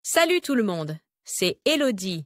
Salut tout le monde, c'est Elodie.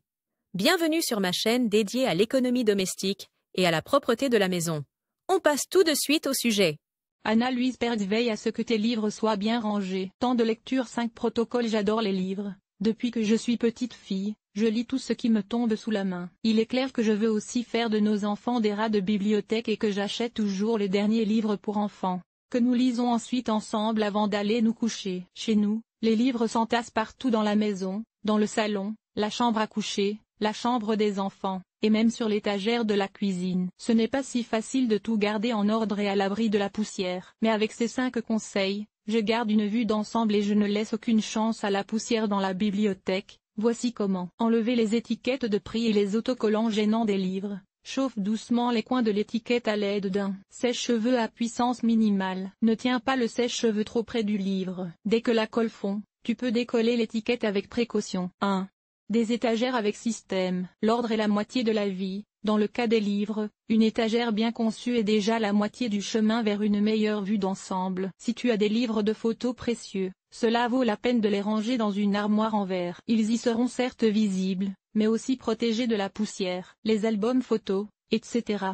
Bienvenue sur ma chaîne dédiée à l'économie domestique et à la propreté de la maison. On passe tout de suite au sujet. Anna-Louise Perd veille à ce que tes livres soient bien rangés. Temps de lecture 5 protocoles. J'adore les livres. Depuis que je suis petite fille, je lis tout ce qui me tombe sous la main. Il est clair que je veux aussi faire de nos enfants des rats de bibliothèque et que j'achète toujours les derniers livres pour enfants, que nous lisons ensuite ensemble avant d'aller nous coucher. Chez nous, les livres s'entassent partout dans la maison, dans le salon, la chambre à coucher, la chambre des enfants, et même sur l'étagère de la cuisine. Ce n'est pas si facile de tout garder en ordre et à l'abri de la poussière. Mais avec ces 5 conseils, je garde une vue d'ensemble et je ne laisse aucune chance à la poussière dans la bibliothèque. Voici comment. Enlever les étiquettes de prix et les autocollants gênants des livres. Chauffe doucement les coins de l'étiquette à l'aide d'un sèche-cheveux à puissance minimale. Ne tiens pas le sèche-cheveux trop près du livre. Dès que la colle fond, tu peux décoller l'étiquette avec précaution. 1. Des étagères avec système. L'ordre est la moitié de la vie. Dans le cas des livres, une étagère bien conçue est déjà la moitié du chemin vers une meilleure vue d'ensemble. Si tu as des livres de photos précieux, cela vaut la peine de les ranger dans une armoire en verre. Ils y seront certes visibles, mais aussi protégés de la poussière. Les albums photos, etc.,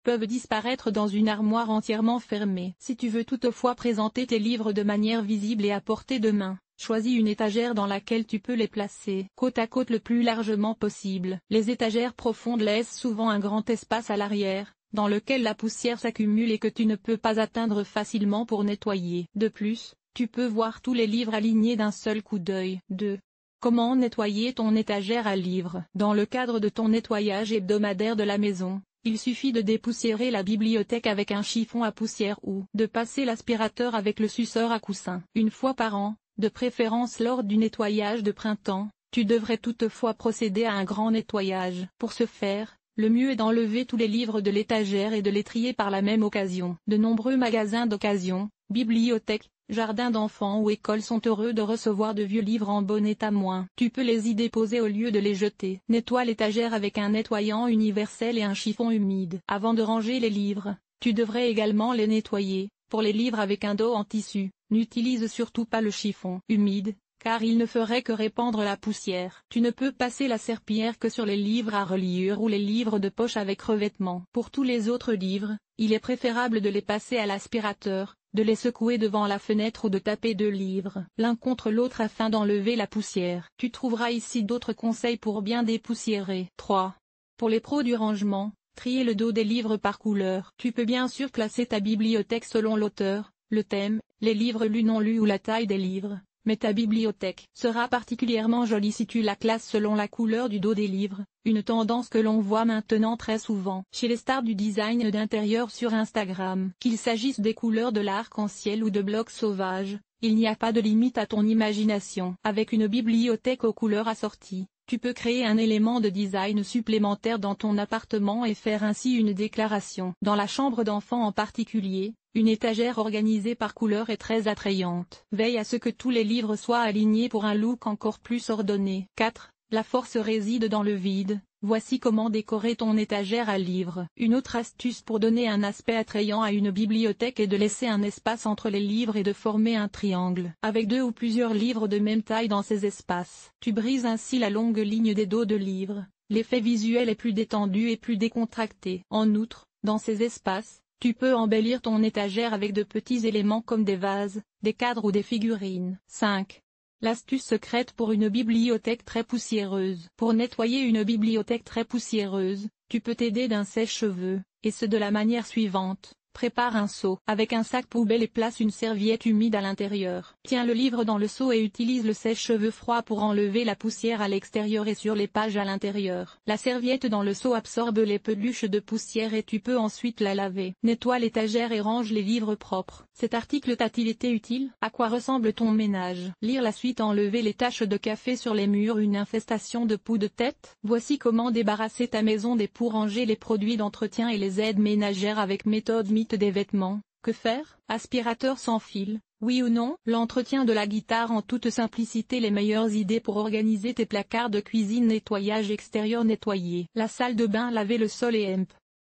peuvent disparaître dans une armoire entièrement fermée. Si tu veux toutefois présenter tes livres de manière visible et à portée de main, choisis une étagère dans laquelle tu peux les placer côte à côte le plus largement possible. Les étagères profondes laissent souvent un grand espace à l'arrière, dans lequel la poussière s'accumule et que tu ne peux pas atteindre facilement pour nettoyer. De plus, tu peux voir tous les livres alignés d'un seul coup d'œil. 2. Comment nettoyer ton étagère à livres? Dans le cadre de ton nettoyage hebdomadaire de la maison, il suffit de dépoussiérer la bibliothèque avec un chiffon à poussière ou de passer l'aspirateur avec le suceur à coussin. Une fois par an, de préférence lors du nettoyage de printemps, tu devrais toutefois procéder à un grand nettoyage. Pour ce faire, le mieux est d'enlever tous les livres de l'étagère et de les trier par la même occasion. De nombreux magasins d'occasion, bibliothèques, jardins d'enfants ou écoles sont heureux de recevoir de vieux livres en bon état. Tu peux les y déposer au lieu de les jeter. Nettoie l'étagère avec un nettoyant universel et un chiffon humide. Avant de ranger les livres, tu devrais également les nettoyer. Pour les livres avec un dos en tissu, n'utilise surtout pas le chiffon humide, car il ne ferait que répandre la poussière. Tu ne peux passer la serpillière que sur les livres à reliure ou les livres de poche avec revêtement. Pour tous les autres livres, il est préférable de les passer à l'aspirateur, de les secouer devant la fenêtre ou de taper 2 livres l'un contre l'autre afin d'enlever la poussière. Tu trouveras ici d'autres conseils pour bien dépoussiérer. 3. Pour les pros du rangement, trier le dos des livres par couleur. Tu peux bien sûr classer ta bibliothèque selon l'auteur, le thème, les livres lus non lus ou la taille des livres, mais ta bibliothèque sera particulièrement jolie si tu la classes selon la couleur du dos des livres, une tendance que l'on voit maintenant très souvent chez les stars du design d'intérieur sur Instagram. Qu'il s'agisse des couleurs de l'arc-en-ciel ou de blocs sauvages, il n'y a pas de limite à ton imagination. Avec une bibliothèque aux couleurs assorties, tu peux créer un élément de design supplémentaire dans ton appartement et faire ainsi une déclaration. Dans la chambre d'enfant en particulier, une étagère organisée par couleur est très attrayante. Veille à ce que tous les livres soient alignés pour un look encore plus ordonné. 4. La force réside dans le vide. Voici comment décorer ton étagère à livres. Une autre astuce pour donner un aspect attrayant à une bibliothèque est de laisser un espace entre les livres et de former un triangle, avec 2 ou plusieurs livres de même taille dans ces espaces. Tu brises ainsi la longue ligne des dos de livres. L'effet visuel est plus détendu et plus décontracté. En outre, dans ces espaces, tu peux embellir ton étagère avec de petits éléments comme des vases, des cadres ou des figurines. 5. L'astuce secrète pour une bibliothèque très poussiéreuse. Pour nettoyer une bibliothèque très poussiéreuse, tu peux t'aider d'un sèche-cheveux, et ce de la manière suivante. Prépare un seau avec un sac poubelle et place une serviette humide à l'intérieur. Tiens le livre dans le seau et utilise le sèche-cheveux froid pour enlever la poussière à l'extérieur et sur les pages à l'intérieur. La serviette dans le seau absorbe les peluches de poussière et tu peux ensuite la laver. Nettoie l'étagère et range les livres propres. Cet article t'a-t-il été utile? À quoi ressemble ton ménage? Lire la suite. Enlever les taches de café sur les murs. Une infestation de poux de tête? Voici comment débarrasser ta maison des poux. Ranger les produits d'entretien et les aides ménagères avec méthode mythe des vêtements. Que faire? Aspirateur sans fil, oui ou non? L'entretien de la guitare en toute simplicité. Les meilleures idées pour organiser tes placards de cuisine. Nettoyage extérieur. Nettoyer la salle de bain. Laver le sol et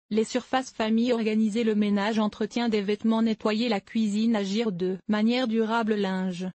les surfaces famille. Organiser le ménage. Entretien des vêtements. Nettoyer la cuisine. Agir de manière durable. Linge,